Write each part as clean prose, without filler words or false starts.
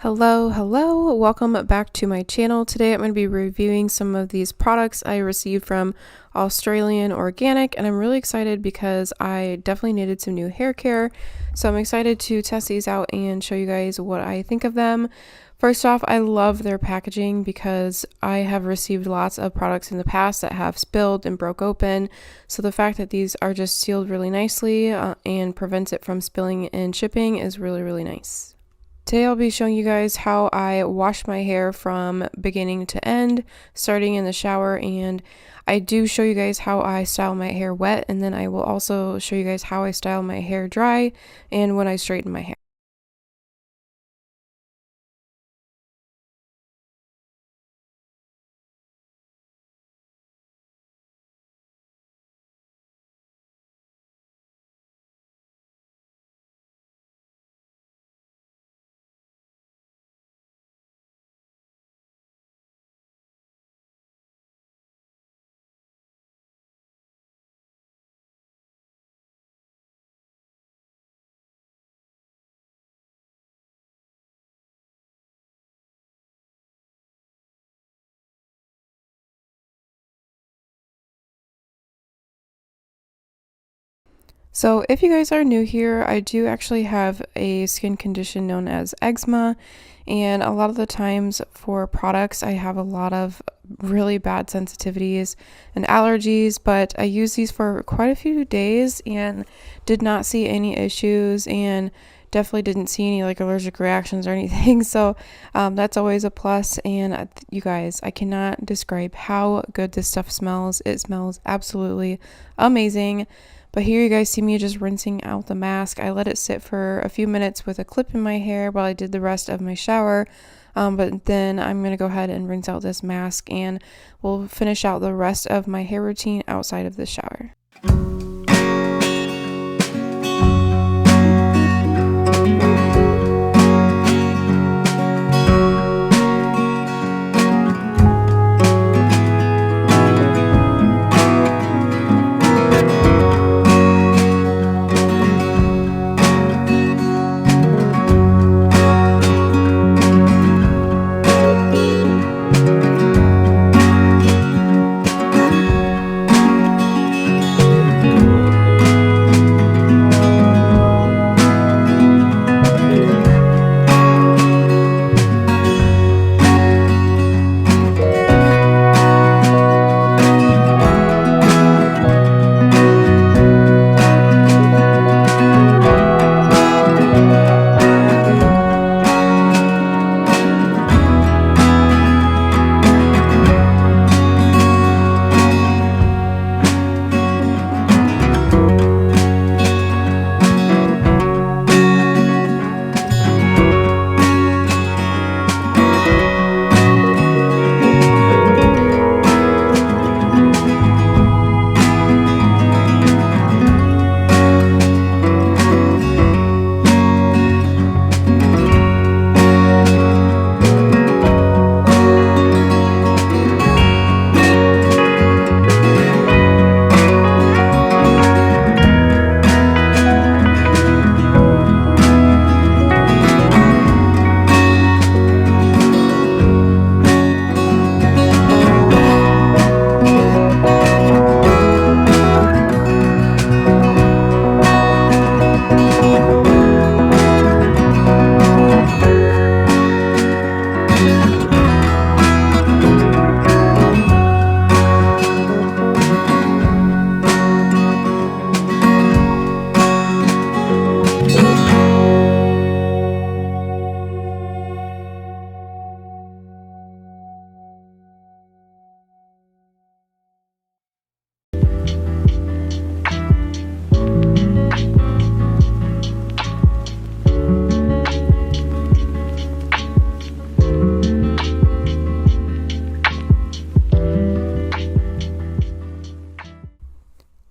Hello, welcome back to my channel. Today I'm going to be reviewing some of these products I received from Australian Organic, and I'm really excited because I definitely needed some new hair care. So I'm excited to test these out and show you guys what I think of them. First off, I love their packaging because I have received lots of products in the past that have spilled and broke open. So the fact that these are just sealed really nicely and prevents it from spilling in shipping is really nice. Today I'll be showing you guys how I wash my hair from beginning to end, starting in the shower, and I do show you guys how I style my hair wet, and then I will also show you guys how I style my hair dry and when I straighten my hair. So if you guys are new here, I do actually have a skin condition known as eczema, and a lot of the times for products I have a lot of really bad sensitivities and allergies, but I used these for quite a few days and did not see any issues and definitely didn't see any like allergic reactions or anything. So that's always a plus. And you guys, I cannot describe how good this stuff smells. It smells absolutely amazing. But here you guys see me just rinsing out the mask. I let it sit for a few minutes with a clip in my hair while I did the rest of my shower. But then I'm going to go ahead and rinse out this mask, and we'll finish out the rest of my hair routine outside of the shower.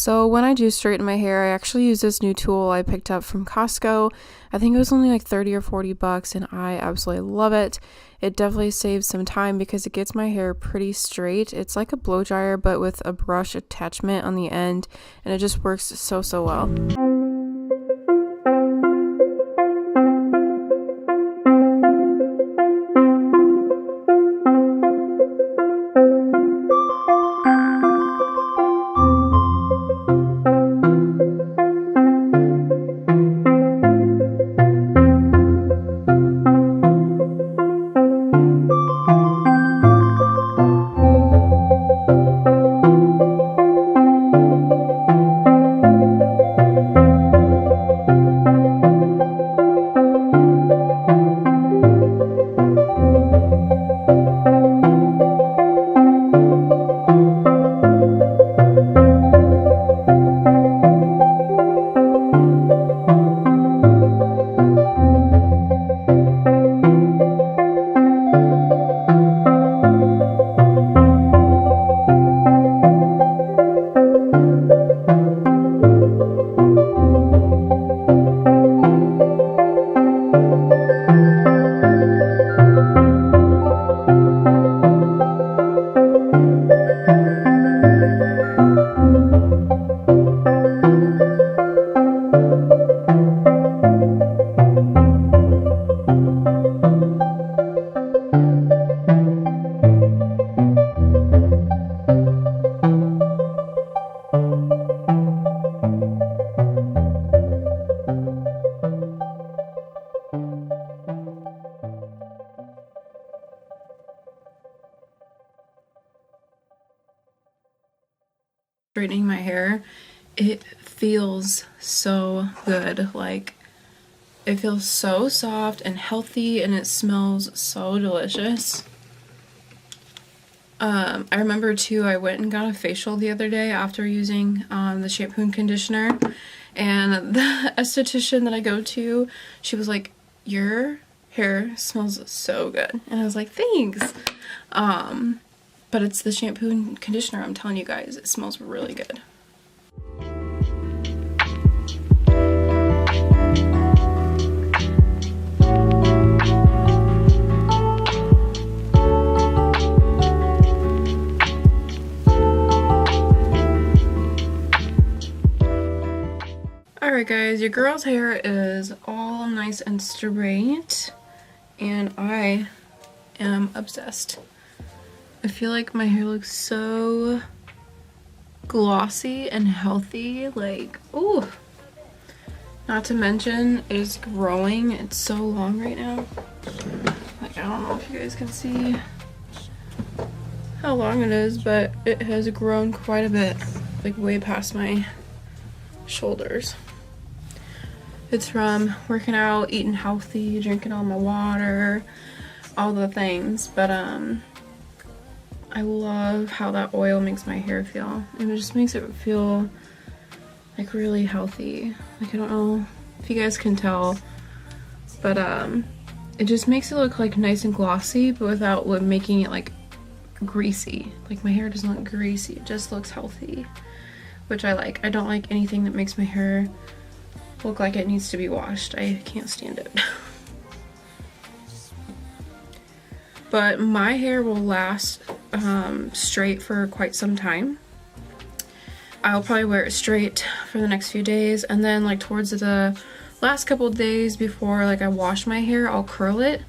So when I do straighten my hair, I actually use this new tool I picked up from Costco. I think it was only like 30 or 40 bucks, and I absolutely love it. It definitely saves some time because it gets my hair pretty straight. It's like a blow dryer but with a brush attachment on the end, and it just works so well. straightening my hair, it feels so good. Like, it feels so soft and healthy, and it smells so delicious. I remember too, I went and got a facial the other day after using the shampoo and conditioner, and the esthetician that I go to, she was like, your hair smells so good. And I was like, thanks. But it's the shampoo and conditioner, I'm telling you guys, it smells really good. Alright guys, your girl's hair is all nice and straight, and I am obsessed. I feel like my hair looks so glossy and healthy, like, ooh. Not to mention, it is growing. It's so long right now. Like, I don't know if you guys can see how long it is, but it has grown quite a bit, like way past my shoulders. It's from working out, eating healthy, drinking all my water, all the things, but I love how that oil makes my hair feel. It just makes it feel like really healthy. Like, I don't know if you guys can tell, but it just makes it look like nice and glossy, but without making it like greasy. Like, my hair doesn't look greasy, it just looks healthy, which I like. I don't like anything that makes my hair look like it needs to be washed. I can't stand it. But my hair will last straight for quite some time. I'll probably wear it straight for the next few days, and then like towards the last couple days before like I wash my hair, I'll curl it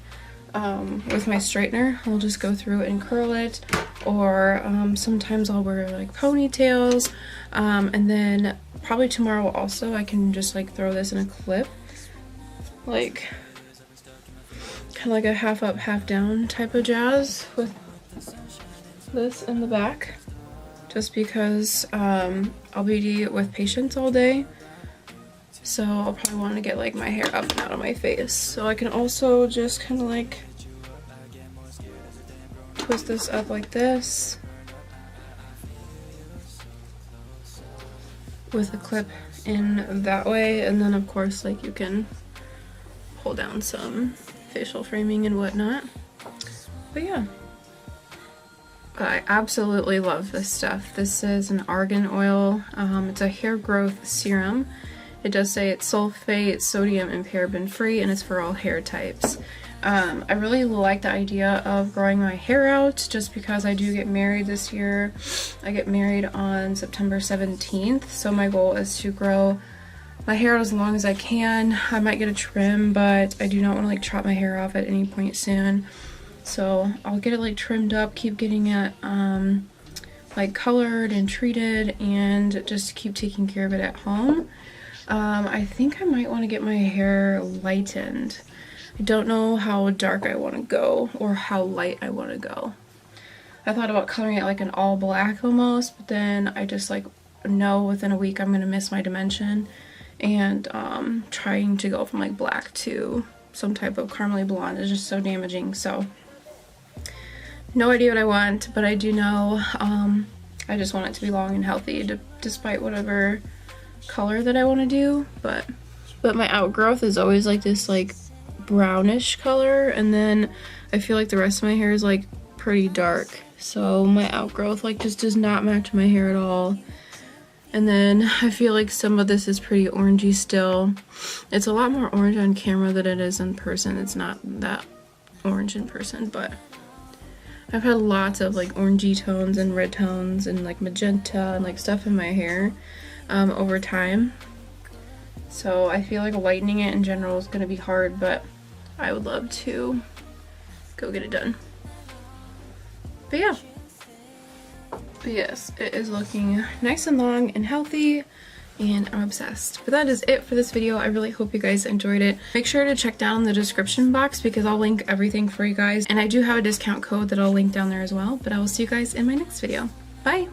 with my straightener. I'll just go through and curl it, or sometimes I'll wear like ponytails, and then probably tomorrow also I can just like throw this in a clip, like kind of like a half up half down type of jazz with this in the back, just because I'll be with patients all day, so I'll probably want to get like my hair up and out of my face. So I can also just kind of like twist this up like this with a clip in that way, and then of course like you can pull down some facial framing and whatnot. But yeah, I absolutely love this stuff. This is an Argan Oil. It's a hair growth serum. It does say it's sulfate, sodium, and paraben free, and it's for all hair types. I really like the idea of growing my hair out, just because I do get married this year. I get married on September 17th, so my goal is to grow my hair out as long as I can. I might get a trim, but I do not want to like chop my hair off at any point soon. So I'll get it like trimmed up, keep getting it like colored and treated, and just keep taking care of it at home. I think I might want to get my hair lightened. I don't know how dark I want to go or how light I want to go. I thought about coloring it like an all black almost, but then I just like know within a week I'm going to miss my dimension, and trying to go from like black to some type of caramely blonde is just so damaging. So no idea what I want, but I do know I just want it to be long and healthy, despite whatever color that I want to do. But my outgrowth is always like this like brownish color, and then I feel like the rest of my hair is like pretty dark, so my outgrowth like just does not match my hair at all. And then I feel like some of this is pretty orangey still. It's a lot more orange on camera than it is in person. It's not that orange in person, but I've had lots of like orangey tones and red tones and like magenta and like stuff in my hair over time. So I feel like lightening it in general is going to be hard, but I would love to go get it done. But yeah. But yes, it is looking nice and long and healthy, and I'm obsessed. But that is it for this video. I really hope you guys enjoyed it. Make sure to check down the description box because I'll link everything for you guys. And I do have a discount code that I'll link down there as well. But I will see you guys in my next video. Bye!